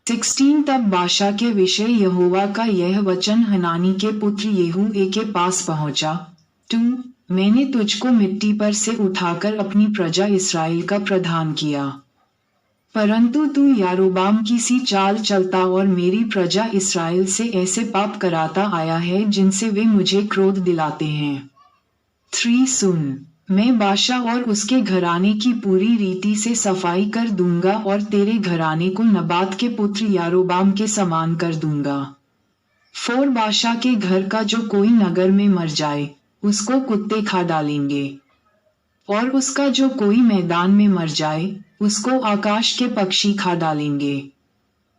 16 तब बाशा के विषय यहोवा का यह वचन हनानी के पुत्र येहूए के पास पहुंचा। 2 मैंने तुझको मिट्टी पर से उठाकर अपनी प्रजा इस्राएल का प्रधान किया, परंतु तू यारोबाम की सी चाल चलता और मेरी प्रजा इस्राएल से ऐसे पाप कराता आया है जिनसे वे मुझे क्रोध दिलाते हैं। 3 सुन, मैं बाशा और उसके घराने की पूरी रीति से सफाई कर दूंगा और तेरे घराने को नबात के पुत्र यारोबाम के समान कर दूंगा। 4 बाशा के घर का जो कोई नगर में मर जाए उसको कुत्ते खा डालेंगे, और उसका जो कोई मैदान में मर जाए उसको आकाश के पक्षी खा डालेंगे।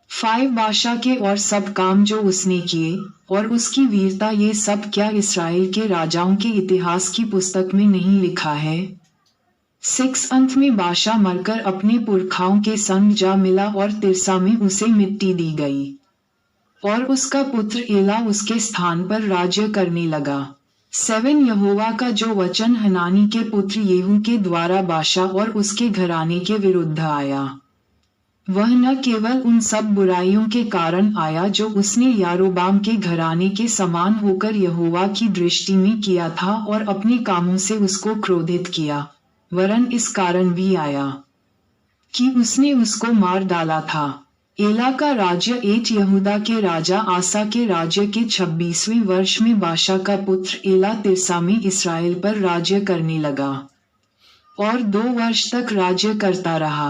5 बाशा के और सब काम जो उसने किए और उसकी वीरता, ये सब क्या इस्राएल के राजाओं के इतिहास की पुस्तक में नहीं लिखा है? 6 अंत में बाशा मरकर अपने पुरखाओं के संग जा मिला और तिर्सा में उसे मिट्टी दी गई, और उसका पुत्र एला उसके स्थान पर राज्य करने लगा। 7 यहोवा का जो वचन हनानी के पुत्र येहू के द्वारा बाशा और उसके घराने के विरुद्ध आया, वह न केवल उन सब बुराइयों के कारण आया जो उसने यारोबाम के घराने के समान होकर यहोवा की दृष्टि में किया था और अपने कामों से उसको क्रोधित किया, वरन इस कारण भी आया कि उसने उसको मार डाला था। एला का राज्य 8 यहूदा के राजा आसा के राज्य के 26वें वर्ष में बाशा का पुत्र एला तिर्सा में इस्राएल पर राज्य करने लगा और 2 वर्ष तक राज्य करता रहा।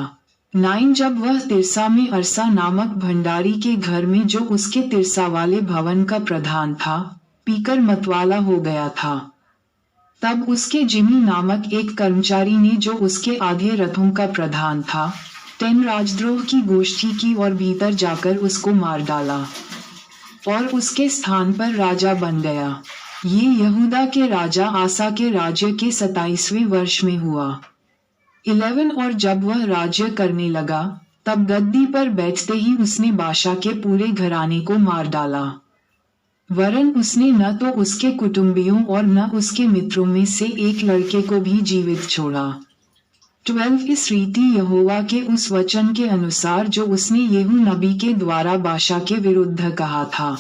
9 जब वह तिर्सा में अरसा नामक भंडारी के घर में जो उसके तिर्सा वाले भवन का प्रधान था पीकर मतवाला हो गया था, तब उसके जिमी नामक एक कर्मचारी ने जो उसके आधे रथों का प्रधान था 10 राजद्रोह की गोष्ठी की और भीतर जाकर उसको मार डाला और उसके स्थान पर राजा बन गया। ये यहूदा के राजा आसा के राज्य के 27वें वर्ष में हुआ। 11 और जब वह राज्य करने लगा तब गद्दी पर बैठते ही उसने बाशा के पूरे घराने को मार डाला, वरन उसने न तो उसके कुटुंबियों और न उसके मित्रों में से एक लड़के को भी जीवित छोड़ा। 12 इस रीति यहोवा के उस वचन के अनुसार जो उसने येहू नबी के द्वारा बाशा के विरुद्ध कहा था,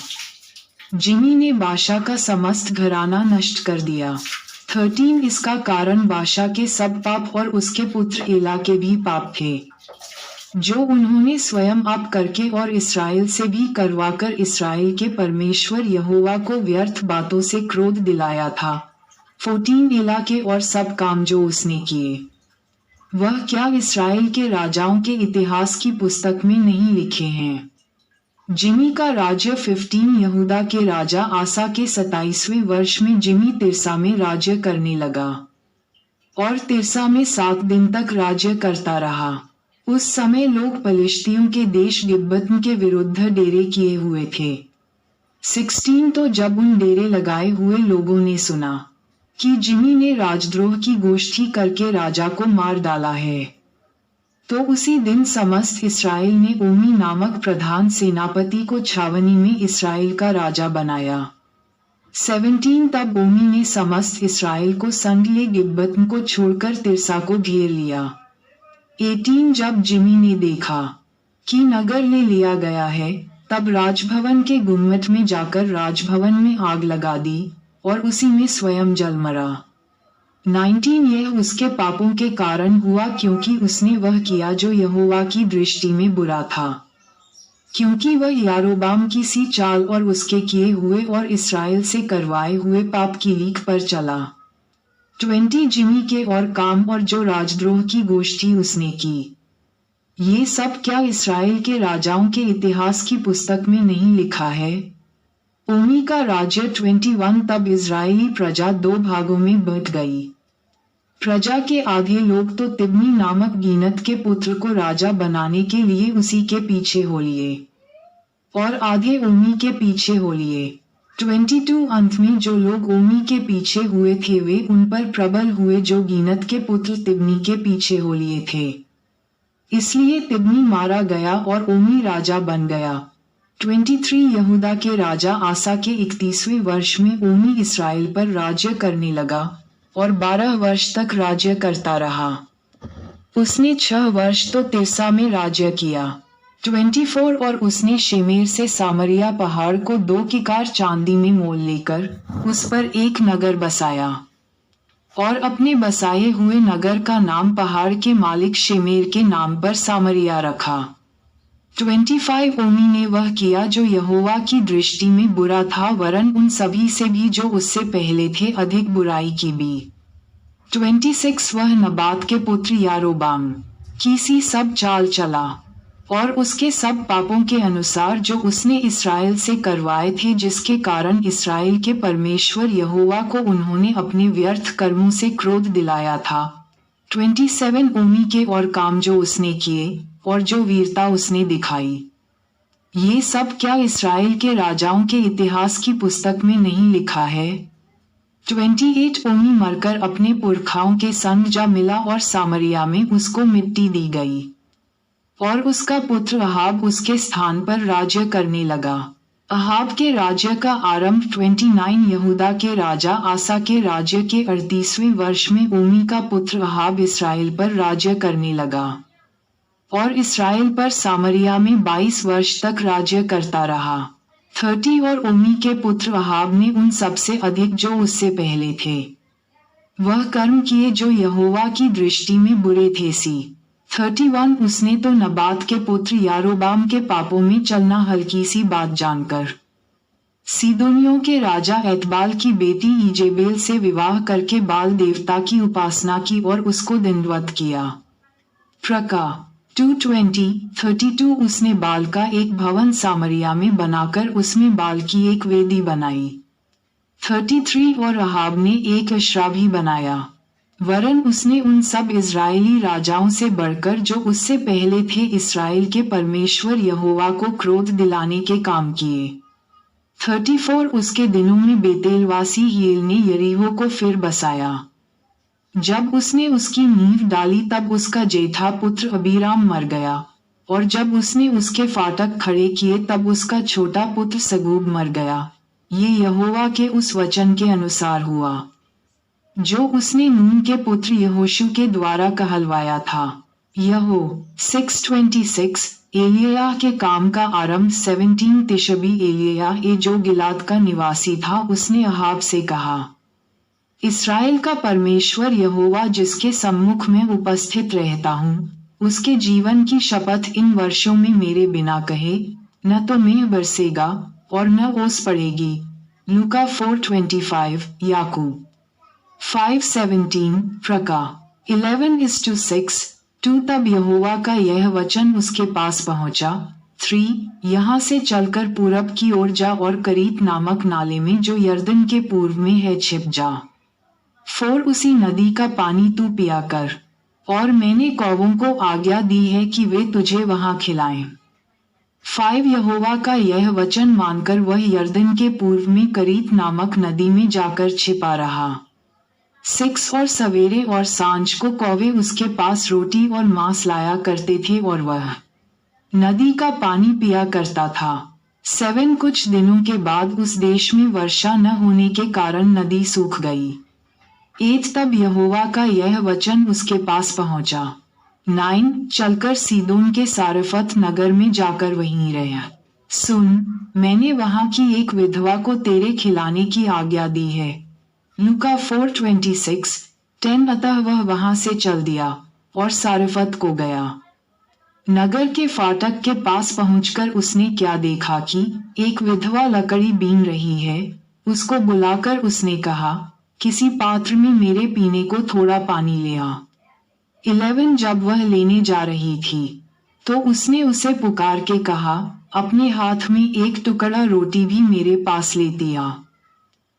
जिमी ने बाशा का समस्त घराना नष्ट कर दिया। 13 इसका कारण बाशा के सब पाप और उसके पुत्र एला के भी पाप थे, जो उन्होंने स्वयं आप करके और इस्राएल से भी करवाकर इस्राएल के परमेश्वर यहोवा को व्यर्थ बातों से क्रोध दिलाया था। 14 एला के और सब काम जो उसने किए, वह क्या इस्राएल के राजाओं के इतिहास की पुस्तक में नहीं लिखे हैं? जिमी का राज्य 15 यहूदा के राजा आसा के 27वें वर्ष में जिमी तिर्सा में राज्य करने लगा और तिर्सा में 7 दिन तक राज्य करता रहा। उस समय लोग पलिश्तियों के देश गिब्बत के विरुद्ध डेरे किए हुए थे। 16 तो जब उन डेरे लगाए हुए लोगों ने सुना कि जिमी ने राजद्रोह की गोष्ठी करके राजा को मार डाला है, तो उसी दिन समस्त इस्राएल ने ओमी नामक प्रधान सेनापति को छावनी में इस्राएल का राजा बनाया। 17 तब ओमी ने समस्त इस्राएल को संग ले गिब्बत को छोड़कर तिर्सा को घेर लिया। 18 जब जिमी ने देखा कि नगर ले लिया गया है, तब राजभवन के गुम्मट में जाकर राजभवन में आग लगा दी और उसी में स्वयं जल मरा। 19 यह उसके पापों के कारण हुआ क्योंकि उसने वह किया जो यहोवा की दृष्टि में बुरा था, क्योंकि वह यारोबाम की सी चाल और उसके किए हुए और इस्राएल से करवाए हुए पाप की लीक पर चला। 20 जिमी के और काम और जो राजद्रोह की गोष्ठी उसने की, ये सब क्या इस्राएल के राजाओं के इतिहास की पुस्तक में नहीं लिखा है? ओमी का राज्य 21 तब इजरायली प्रजा 2 भागों में बंट गई। प्रजा के आधे लोग तो तिब्नी नामक गीनत के पुत्र को राजा बनाने के लिए उसी के पीछे हो लिए, और आधे ओमी के पीछे हो लिए। 22 अंत में जो लोग ओमी के पीछे हुए थे वे उन पर प्रबल हुए जो गीनत के पुत्र तिब्नी के पीछे हो लिए थे। इसलिए तिब्नी मारा गया और ओमी राजा बन गया। 23 यहूदा के राजा आसा के 31वें वर्ष में ओमी इस्राएल पर राज्य करने लगा और 12 वर्ष तक राज्य करता रहा। उसने 6 वर्ष तो तिर्सा में राज्य किया। 24 और उसने शेमेर से सामरिया पहाड़ को 2 किकार चांदी में मोल लेकर उस पर एक नगर बसाया और अपने बसाए हुए नगर का नाम पहाड़ के मालिक शेमेर के नाम पर सामरिया रखा। 25 ओमी ने वह किया जो यहोवा की दृष्टि में बुरा था, वरन उन सभी से भी जो उससे पहले थे अधिक बुराई की भी। 26 वह नबात के पुत्र यारोबाम की सी सब चाल चला और उसके सब पापों के अनुसार जो उसने इस्राएल से करवाए थे, जिसके कारण इस्राएल के परमेश्वर यहोवा को उन्होंने अपने व्यर्थ कर्मों से क्रोध दिलाया था। 27 ओमी के और काम जो उसने किए और जो वीरता उसने दिखाई, ये सब क्या इस्राएल के राजाओं के इतिहास की पुस्तक में नहीं लिखा है? 28 ओमी मरकर अपने पुरखाओं के संग जा मिला और सामरिया में उसको मिट्टी दी गई और उसका पुत्र अहाब उसके स्थान पर राज्य करने लगा। अहाब के राज्य का आरंभ 29 यहूदा के राजा आसा के राज्य के 38वें वर्ष में ओमी का पुत्र अहाब इस्राएल पर राज्य करने लगा और इस्राएल पर सामरिया में 22 वर्ष तक राज्य करता रहा। 30 और ओमी के पुत्र अहाब ने उन सबसे अधिक जो उससे पहले थे वह कर्म किए जो यहोवा की दृष्टि में बुरे थे। 31 उसने तो नबात के पुत्र यारोबाम के पापों में चलना हल्की सी बात जानकर सीदोनियों के राजा एतबाल की बेटी इजेबेल से विवाह करके बाल देवता की उपासना की और उसको दंडवत किया। प्रका 2:20-32 उसने बाल का एक भवन सामरिया में बनाकर उसमें बाल की एक वेदी बनाई। 33 और अहाब ने एक अशरा भी बनाया, वरन उसने उन सब इज़राइली राजाओं से बढ़कर जो उससे पहले थे इस्राएल के परमेश्वर यहोवा को क्रोध दिलाने के काम किए। 34 उसके दिनों में बेतेलवासी येल ने यरीहो को फिर बसाया। जब उसने उसकी नींव डाली तब उसका जेठा पुत्र अबीराम मर गया और जब उसने उसके फाटक खड़े किए तब उसका छोटा पुत्र सगूब मर गया। ये यहोवा के उस वचन के अनुसार हुआ जो उसने नून के पुत्र यहोशू के द्वारा कहलवाया था। यहो 6:26 एलिय्याह के काम का आरंभ 17 तिशबी एलिय्याह जो गिलाद का निवासी था उसने अहाब से कहा, इस्राएल का परमेश्वर यहोवा जिसके सम्मुख में उपस्थित रहता हूँ, उसके जीवन की शपथ इन वर्षों में मेरे बिना कहे न तो मेघ बरसेगा और न ओस पड़ेगी। लूका 4:25 याकूब 5:17 प्रका 11:6 तब यहोवा का यह वचन उसके पास पहुंचा, 3 यहाँ से चलकर पूरब की ओर जा और करीत नामक नाले में जो यर्दन के पूर्व में है छिप जा। 4 उसी नदी का पानी तू पिया कर और मैंने कौवों को आज्ञा दी है कि वे तुझे वहां खिलाएं। 5 यहोवा का यह वचन मानकर वह यर्दन के पूर्व में करीत नामक नदी में जाकर छिपा रहा। 6 और सवेरे और सांझ को कौवे उसके पास रोटी और मांस लाया करते थे और वह नदी का पानी पिया करता था। 7 कुछ दिनों के बाद उस देश में वर्षा न होने के कारण नदी सूख गई। 8 तब यहोवा का यह वचन उसके पास पहुंचा। 9 चलकर सीदोन के सारफत नगर में जाकर वहीं रहा। सुन, मैंने वहां की एक विधवा को तेरे खिलाने की आज्ञा दी है। लूका 4:26 10 अतः वह वहां से चल दिया और सारफत को गया। नगर के फाटक के पास पहुंचकर उसने क्या देखा कि एक विधवा लकड़ी बीन रही है। उसको बुलाकर उसने कहा, किसी पात्र में मेरे पीने को थोड़ा पानी ले आ। 11 जब वह लेने जा रही थी तो उसने उसे पुकार के कहा, अपने हाथ में एक टुकड़ा रोटी भी मेरे पास लेती आ।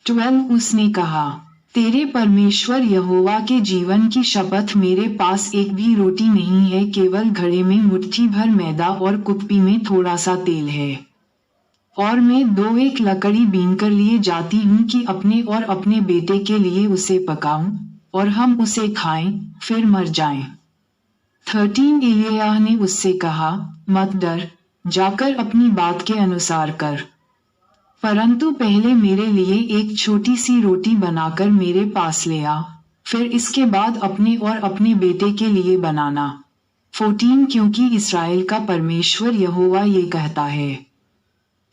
12 उसने कहा, तेरे परमेश्वर यहोवा के जीवन की शपथ मेरे पास एक भी रोटी नहीं है, केवल घड़े में मुट्ठी भर मैदा और कुप्पी में थोड़ा सा तेल है। और मैं 2 एक लकड़ी बीन कर लिए जाती हूँ कि अपने और अपने बेटे के लिए उसे पकाऊं और हम उसे खाएं फिर मर जाएं। 13 एलिय्याह ने उससे कहा, मत डर, जाकर अपनी बात के अनुसार कर, परंतु पहले मेरे लिए एक छोटी सी रोटी बनाकर मेरे पास ले आ, फिर इसके बाद अपने और अपने बेटे के लिए बनाना। 14 क्योंकि इसराइल का परमेश्वर यहोवा ये कहता है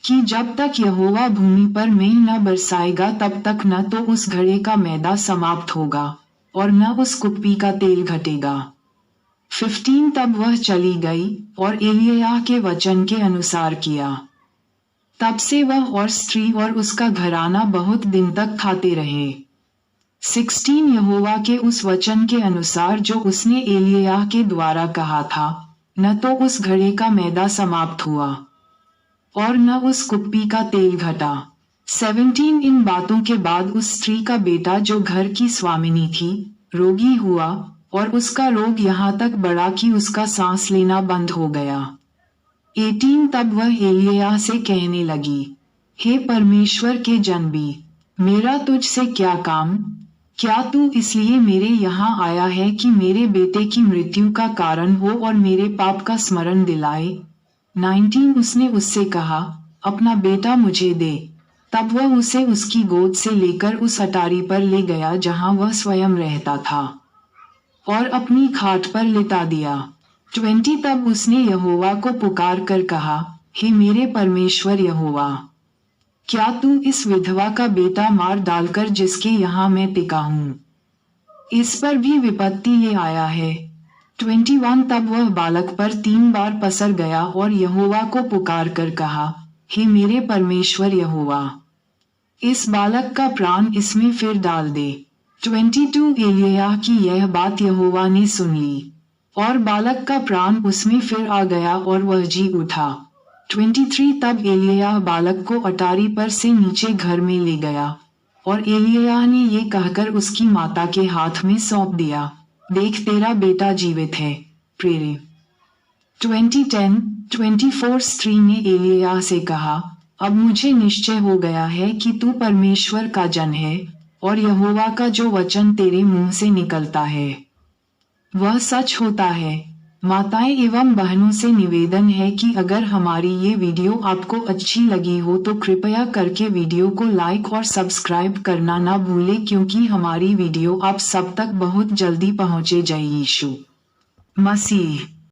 कि जब तक यहोवा भूमि पर मेघ न बरसाएगा तब तक न तो उस घड़े का मैदा समाप्त होगा और न उस कुप्पी का तेल घटेगा। 15 तब वह चली गई और एलिय्याह के वचन के अनुसार किया। तब से वह और स्त्री और उसका घराना बहुत दिन तक खाते रहे। 16 यहोवा के उस वचन के अनुसार जो उसने एलिय्याह के द्वारा कहा था, न तो उस घड़े का मैदा समाप्त हुआ और न उस कुप्पी का तेल घटा। 17 इन बातों के बाद उस स्त्री का बेटा जो घर की स्वामिनी थी, रोगी हुआ और उसका रोग यहाँ तक बढ़ा कि उसका सांस लेना बंद हो गया। 18 तब वह एलिय्याह से कहने लगी, हे परमेश्वर के जनबी, मेरा तुझसे क्या काम? क्या तू इसलिए मेरे यहाँ आया है कि मेरे बेटे की मृत्यु का कारण हो और मेरे पाप का स्मरण दिलाए? 19 उसने उससे कहा, अपना बेटा मुझे दे। तब वह उसे उसकी गोद से लेकर उस अटारी पर ले गया जहाँ वह स्वयं रहता था और अपनी खाट पर लिटा दिया। 20 तब उसने यहोवा को पुकार कर कहा, हे मेरे परमेश्वर यहोवा, क्या तू इस विधवा का बेटा मार डालकर जिसके यहाँ मैं टिका हूँ, इस पर भी विपत्ति ले आया है? 21 तब वह बालक पर 3 बार पसर गया और यहोवा को पुकार कर कहा, हे मेरे परमेश्वर यहोवा, इस बालक का प्राण इसमें फिर डाल दे। 22 एलिय्याह की यह बात यहोवा ने सुन ली और बालक का प्राण उसमें फिर आ गया और वह जी उठा। 23 तब एलिय्याह बालक को अटारी पर से नीचे घर में ले गया और एलिय्याह ने ये कहकर उसकी माता के हाथ में सौंप दिया, देख तेरा बेटा जीवित है। प्रेरे 24 स्त्री ने एलिय्याह से कहा, अब मुझे निश्चय हो गया है कि तू परमेश्वर का जन है और यहोवा का जो वचन तेरे मुंह से निकलता है वह सच होता है। माताएं एवं बहनों से निवेदन है कि अगर हमारी ये वीडियो आपको अच्छी लगी हो तो कृपया करके वीडियो को लाइक और सब्सक्राइब करना ना भूलें, क्योंकि हमारी वीडियो आप सब तक बहुत जल्दी पहुंचे। जय यीशु मसीह।